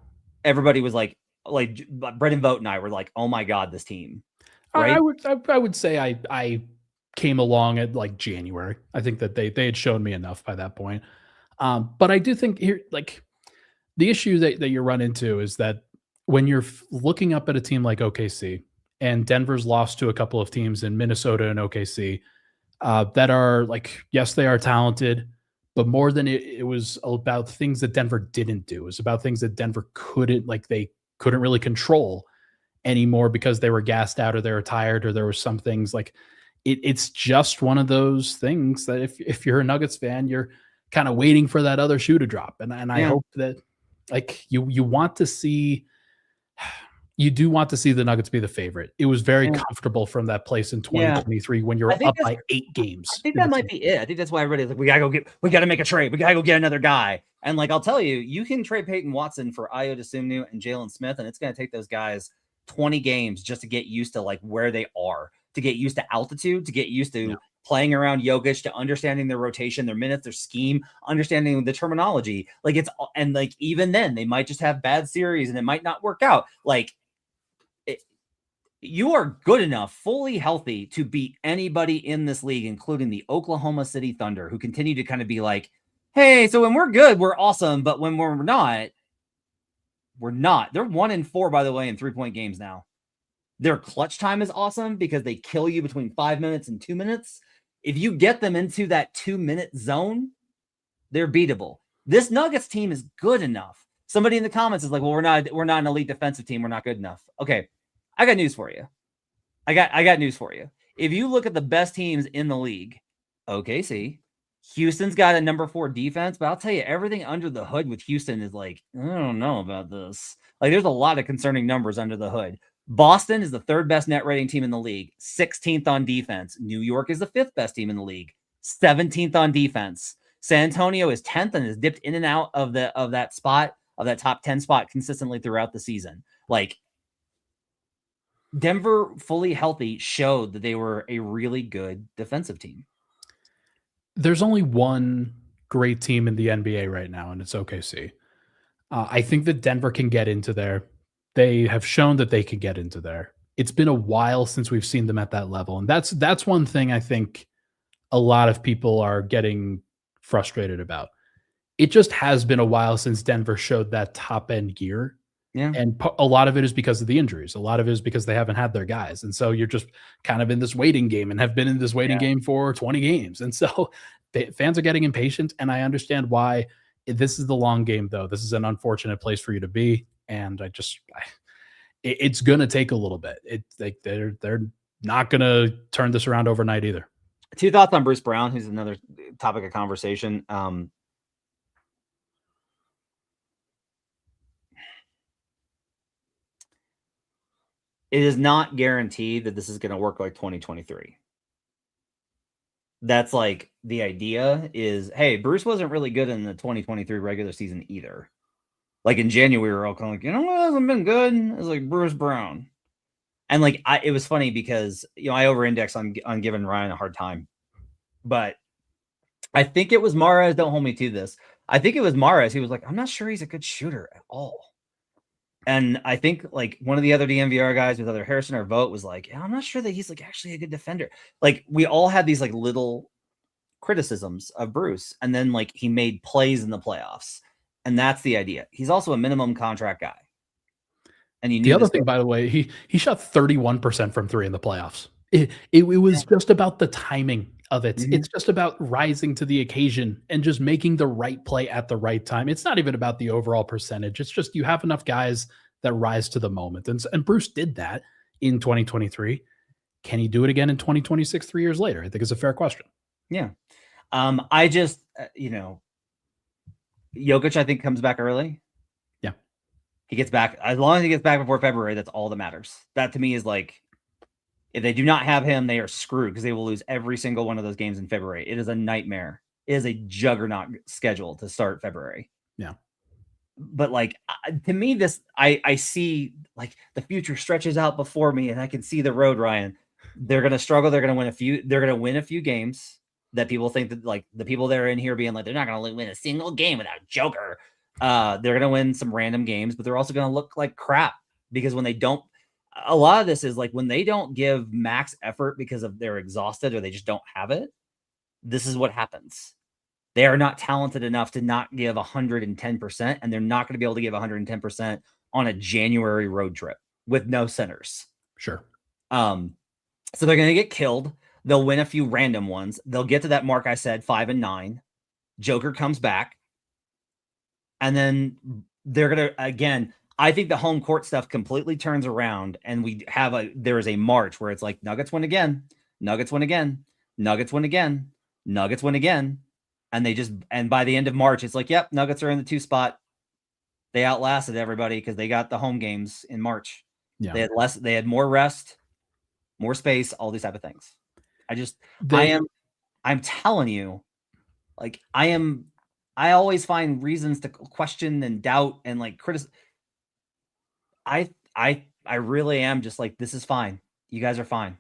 everybody was like Brendan Vogt and I were like, oh my God, this team. Right? I would say I came along at like January. I think that they had shown me enough by that point. But I do think here, like, the issue that you run into is that when you're looking up at a team like OKC, and Denver's lost to a couple of teams in Minnesota and OKC that are like, yes, they are talented, but more than it was about things that Denver didn't do. It was about things that Denver couldn't really control. anymore because they were gassed out or they were tired or there were some things like it's just one of those things that if you're a Nuggets fan, you're kind of waiting for that other shoe to drop. And I hope that like you want to see you do want to see the Nuggets be the favorite. It was very comfortable from that place in 2023 when you're up by 8 games. I think that might be it. I think that's why everybody's like, we gotta make a trade. We gotta go get another guy. And like, I'll tell you, you can trade Peyton Watson for Ayo Dosunmu and Jalen Smith, and it's gonna take those guys 20 games just to get used to like where they are, to get used to altitude, to get used to playing around Jokic, to understanding their rotation, their minutes, their scheme, understanding the terminology. Like and like even then they might just have bad series and it might not work out. Like you are good enough, fully healthy to beat anybody in this league, including the Oklahoma City Thunder, who continue to kind of be like, hey, so when we're good, we're awesome. But when we're not, we're not. They're 1-4, by the way, in 3-point games now. Their clutch time is awesome because they kill you between 5 minutes and 2 minutes. If you get them into that 2-minute zone, they're beatable. This Nuggets team is good enough. Somebody in the comments is like, well, we're not an elite defensive team. We're not good enough. Okay. I got news for you. I got news for you. If you look at the best teams in the league, OKC, Houston's got a number 4 defense, but I'll tell you, everything under the hood with Houston is like, I don't know about this. Like, there's a lot of concerning numbers under the hood. Boston is the 3rd best net rating team in the league, 16th on defense. New York is the 5th best team in the league, 17th on defense. San Antonio is 10th and has dipped in and out of that top 10 spot consistently throughout the season. Like, Denver, fully healthy, showed that they were a really good defensive team. There's only one great team in the NBA right now, and it's OKC. I think that Denver can get into there. They have shown that they can get into there. It's been a while since we've seen them at that level, and that's one thing I think a lot of people are getting frustrated about. It just has been a while since Denver showed that top-end gear. Yeah. And a lot of it is because of the injuries. A lot of it is because they haven't had their guys. And so you're just kind of in this waiting game and have been in this waiting game for 20 games. And so fans are getting impatient. And I understand why. This is the long game, though. This is an unfortunate place for you to be. And it's going to take a little bit. It's like they're not going to turn this around overnight either. 2 thoughts on Bruce Brown, who's another topic of conversation. It is not guaranteed that this is going to work like 2023. That's like the idea is, hey, Bruce wasn't really good in the 2023 regular season either. Like in January, we were all kind of like, you know what hasn't been good? It's like Bruce Brown. And like, it was funny because, I over-index on giving Ryan a hard time. But I think it was Mahrez, don't hold me to this. I think it was Mahrez. He was like, I'm not sure he's a good shooter at all. And I think like one of the other DNVR guys with either Harrison or Vogt was like, yeah, I'm not sure that he's like actually a good defender. Like we all had these like little criticisms of Bruce, and then like he made plays in the playoffs, and that's the idea. He's also a minimum contract guy. And the other thing, by the way, he shot 31% from 3 in the playoffs. It was just about the timing of it. Mm-hmm. It's just about rising to the occasion and just making the right play at the right time. It's not even about the overall percentage. It's just you have enough guys that rise to the moment. And Bruce did that in 2023. Can he do it again in 2026, 3 years later? I think it's a fair question. Yeah. I just, Jokic, I think, comes back early. Yeah. He gets back. As long as he gets back before February, that's all that matters. That to me is like, if they do not have him, they are screwed because they will lose every single one of those games in February. It is a nightmare. It is a juggernaut schedule to start February. Yeah. But like, to me, I see like the future stretches out before me and I can see the road, Ryan. They're going to struggle. They're going to win a few games that people think that like the people that are in here being like, they're not going to win a single game without Joker. They're going to win some random games, but they're also going to look like crap because when they don't, a lot of this is like when they don't give max effort because of they're exhausted or they just don't have it. This is what happens. They are not talented enough to not give 110%, and they're not going to be able to give 110% on a January road trip with no centers. Sure. So they're going to get killed. They'll win a few random ones. They'll get to that mark I said, 5-9. Joker comes back. And then they're going to, again, I think the home court stuff completely turns around, and there is a march where it's like Nuggets win again, Nuggets win again, Nuggets win again, Nuggets win again, and by the end of March, it's like, yep, Nuggets are in the 2 spot. They outlasted everybody because they got the home games in March. Yeah. They had more rest, more space, all these type of things. I'm telling you, like I always find reasons to question and doubt and like criticize. I really am just like, this is fine. You guys are fine.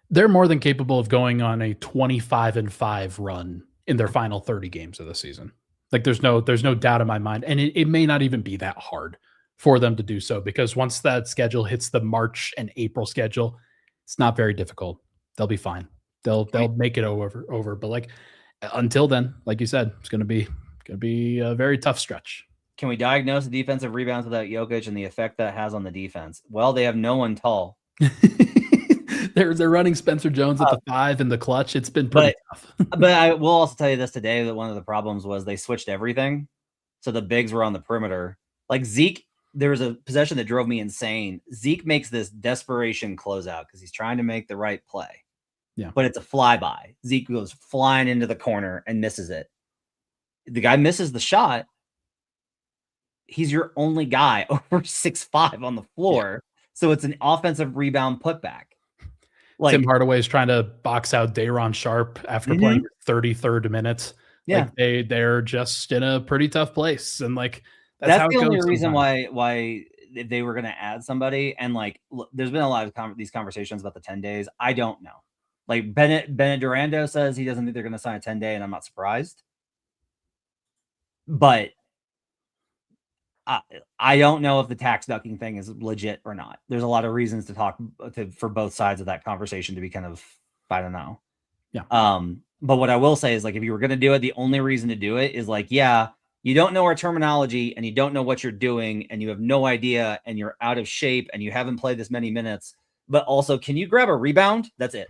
They're more than capable of going on a 25-5 run in their final 30 games of the season. Like there's no doubt in my mind. And it may not even be that hard for them to do so, because once that schedule hits the March and April schedule, it's not very difficult. They'll be fine. They'll make it over. But like until then, like you said, it's going to be a very tough stretch. Can we diagnose the defensive rebounds without Jokic and the effect that has on the defense? Well, they have no one tall. They're running Spencer Jones at the 5 in the clutch. It's been pretty tough. But I will also tell you this today, that one of the problems was they switched everything. So the bigs were on the perimeter. Like Zeke, there was a possession that drove me insane. Zeke makes this desperation closeout because he's trying to make the right play. Yeah. But it's a flyby. Zeke goes flying into the corner and misses it. The guy misses the shot. He's your only guy over 6'5" on the floor. Yeah. So it's an offensive rebound putback. Like Tim Hardaway is trying to box out Day'Ron Sharp after playing 33rd minutes. Yeah. Like they're just in a pretty tough place. And like, that's how the only reason why they were going to add somebody. And like, look, there's been a lot of these conversations about the 10 days. I don't know. Like Bennett Durando says he doesn't think they're going to sign a 10-day, and I'm not surprised. But I don't know if the tax ducking thing is legit or not. There's a lot of reasons to talk for both sides of that conversation to be kind of, I don't know. Yeah. But what I will say is, like, if you were going to do it, the only reason to do it is like, yeah, you don't know our terminology and you don't know what you're doing and you have no idea and you're out of shape and you haven't played this many minutes, but also, can you grab a rebound? That's it.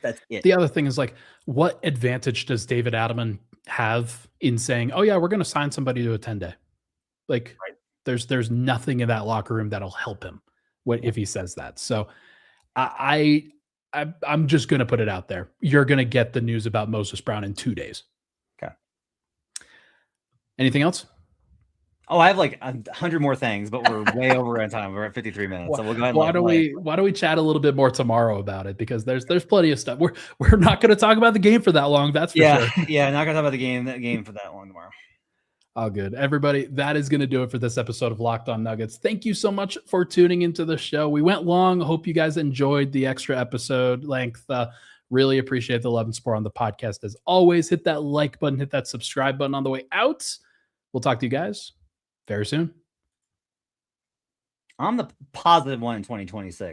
That's it. The other thing is, like, what advantage does David Adelman have in saying, oh yeah, we're going to sign somebody to a 10-day? Like, right. There's nothing in that locker room that'll help him if he says that. So I'm just going to put it out there. You're going to get the news about Moses Brown in 2 days. Okay. Anything else? Oh, I have like 100 more things, but we're way over on time. We're at 53 minutes. So we'll go ahead. Why don't we chat a little bit more tomorrow about it? Because there's plenty of stuff. We're not going to talk about the game for that long. That's for sure. Yeah. Not going to talk about the game for that long tomorrow. Oh, good. Everybody, that is going to do it for this episode of Locked On Nuggets. Thank you so much for tuning into the show. We went long. Hope you guys enjoyed the extra episode length. Really appreciate the love and support on the podcast. As always, hit that like button, hit that subscribe button on the way out. We'll talk to you guys very soon. I'm the positive one in 2026.